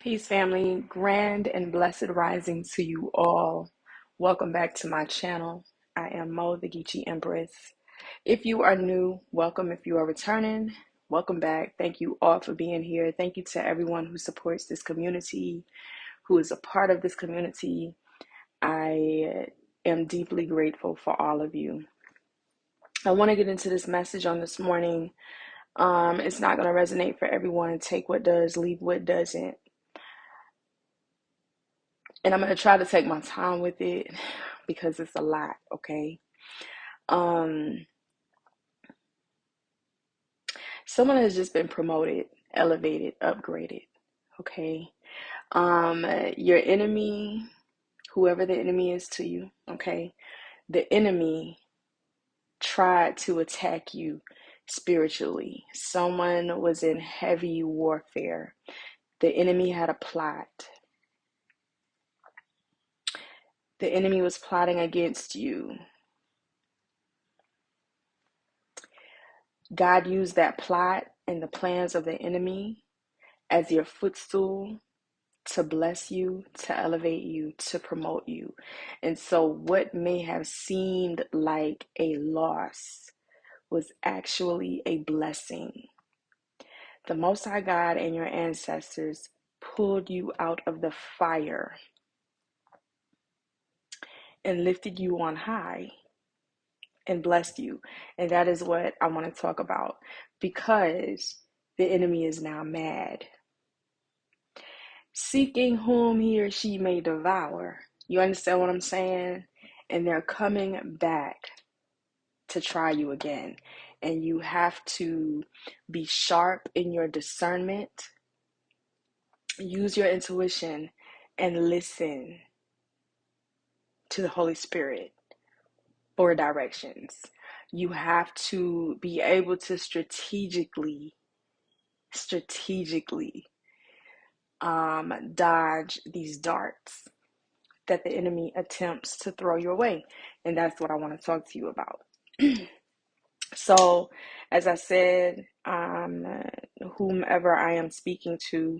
Peace, family. Grand and blessed rising to you all. Welcome back to my channel. I am Mo, the Geechee Empress. If you are new, welcome. If you are returning, welcome back. Thank you all for being here. Thank you to everyone who supports this community, who is a part of this community. I am deeply grateful for all of you. I want to get into this message on this morning. It's not going to resonate for everyone. Take what does, leave what doesn't. And I'm going to try to take my time with it because it's a lot, okay? Someone has just been promoted, elevated, upgraded, okay? Your enemy, whoever the enemy is to you, okay? The enemy tried to attack you spiritually. Someone was in heavy warfare. The enemy had a plot. The enemy was plotting against you. God used that plot and the plans of the enemy as your footstool to bless you, to elevate you, to promote you. And so what may have seemed like a loss was actually a blessing. The Most High God and your ancestors pulled you out of the fire and lifted you on high and blessed you. And that is what I want to talk about, because the enemy is now mad, seeking whom he or she may devour. You understand what I'm saying? And they're coming back to try you again. And you have to be sharp in your discernment, use your intuition, and listen to the Holy Spirit for directions. You have to be able to strategically dodge these darts that the enemy attempts to throw your way. And that's what I want to talk to you about. So, as I said, whomever I am speaking to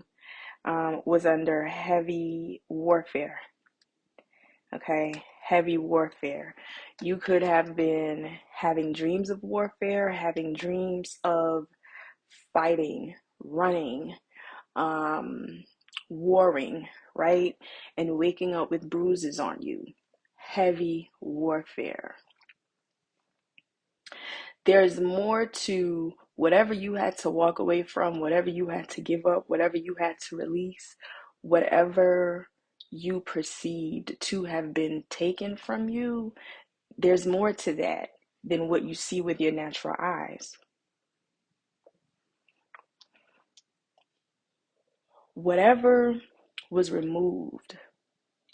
was under heavy warfare. Okay, heavy warfare. You could have been having dreams of warfare, having dreams of fighting, running, warring, right? And waking up with bruises on you. Heavy warfare. There's more to whatever you had to walk away from, whatever you had to give up, whatever you had to release, whatever you perceived to have been taken from you. There's more to that than what you see with your natural eyes. Whatever was removed,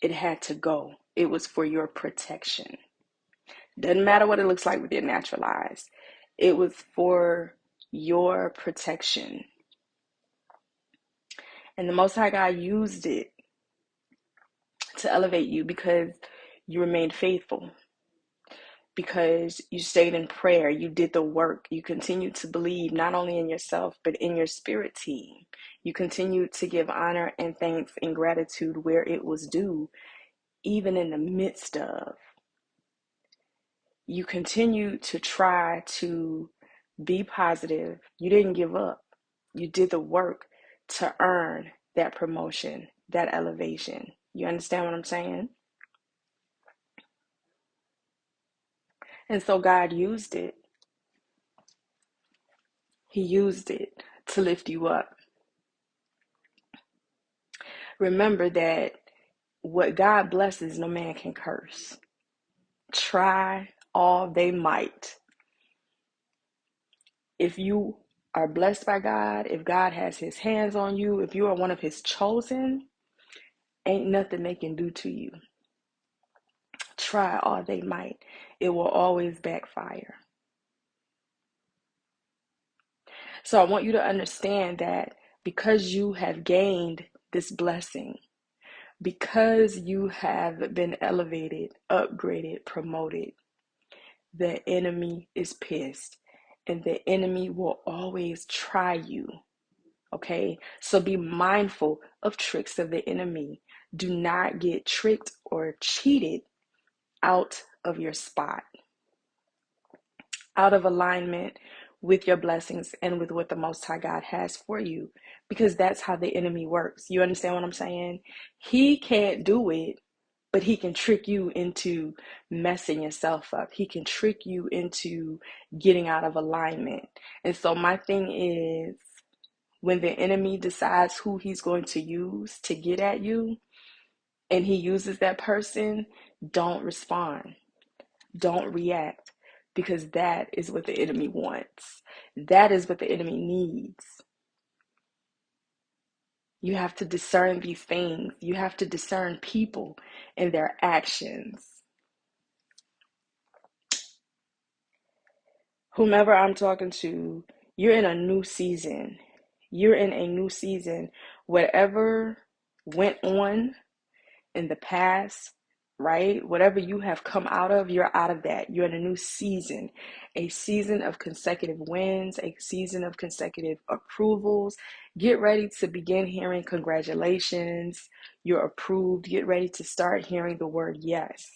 it had to go. It was for your protection. Doesn't matter what it looks like with your natural eyes. It was for your protection. And the Most High God used it to elevate you because you remained faithful, because you stayed in prayer, you did the work, you continued to believe not only in yourself, but in your spirit team. You continued to give honor and thanks and gratitude where it was due, even in the midst of. You continued to try to be positive. You didn't give up. You did the work to earn that promotion, that elevation. You understand what I'm saying? And so God used it. He used it to lift you up. Remember that what God blesses, no man can curse. Try all they might. If you are blessed by God, if God has his hands on you, if you are one of his chosen, ain't nothing they can do to you. Try all they might. It will always backfire. So I want you to understand that because you have gained this blessing, because you have been elevated, upgraded, promoted, the enemy is pissed. And the enemy will always try you, Okay, so be mindful of tricks of the enemy. Do not get tricked or cheated out of your spot, out of alignment with your blessings and with what the Most High God has for you, because that's how the enemy works. You understand what I'm saying? He can't do it, but he can trick you into messing yourself up. He can trick you into getting out of alignment. And so my thing is, when the enemy decides who he's going to use to get at you, and he uses that person, don't respond. Don't react, because that is what the enemy wants. That is what the enemy needs. You have to discern these things. You have to discern people and their actions. Whomever I'm talking to, you're in a new season. You're in a new season. Whatever went on in the past, right? Whatever you have come out of, you're out of that. You're in a new season, a season of consecutive wins, a season of consecutive approvals. Get ready to begin hearing congratulations. You're approved. Get ready to start hearing the word yes,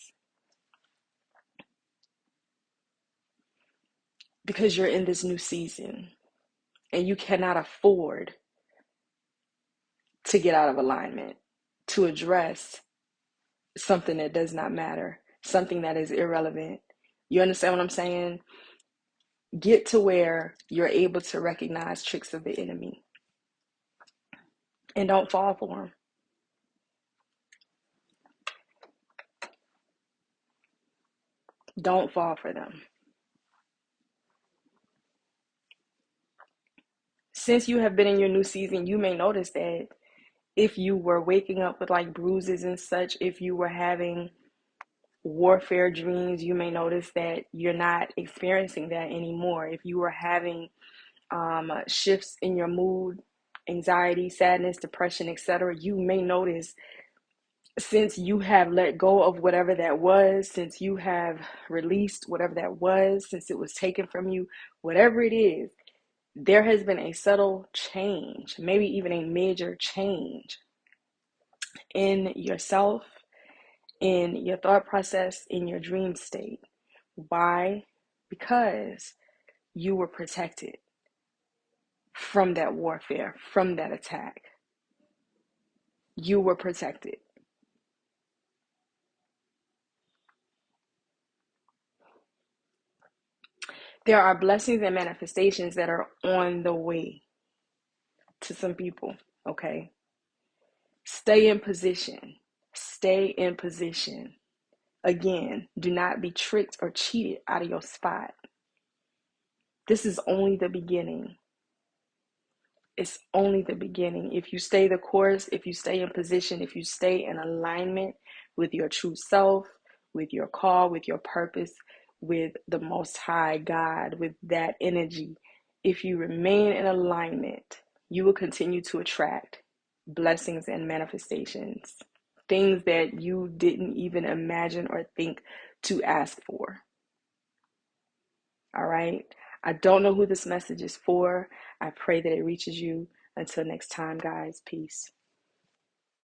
because you're in this new season and you cannot afford to get out of alignment, to address something that does not matter, something that is irrelevant. You understand what I'm saying? Get to where you're able to recognize tricks of the enemy and don't fall for them. Don't fall for them. Since you have been in your new season, you may notice that if you were waking up with like bruises and such, if you were having warfare dreams, you may notice that you're not experiencing that anymore. If you were having shifts in your mood, anxiety, sadness, depression, etc., you may notice, since you have let go of whatever that was, since you have released whatever that was, since it was taken from you, whatever it is, there has been a subtle change, maybe even a major change in yourself, in your thought process, in your dream state. Why? Because you were protected from that warfare, from that attack. You were protected. There are blessings and manifestations that are on the way to some people, okay? Stay in position. Stay in position. Again, do not be tricked or cheated out of your spot. This is only the beginning. It's only the beginning. If you stay the course, if you stay in position, if you stay in alignment with your true self, with your call, with your purpose, with the Most High God, with that energy, if you remain in alignment, you will continue to attract blessings and manifestations, things that you didn't even imagine or think to ask for. All right. I don't know who this message is for. I pray that it reaches you. Until next time, guys, peace.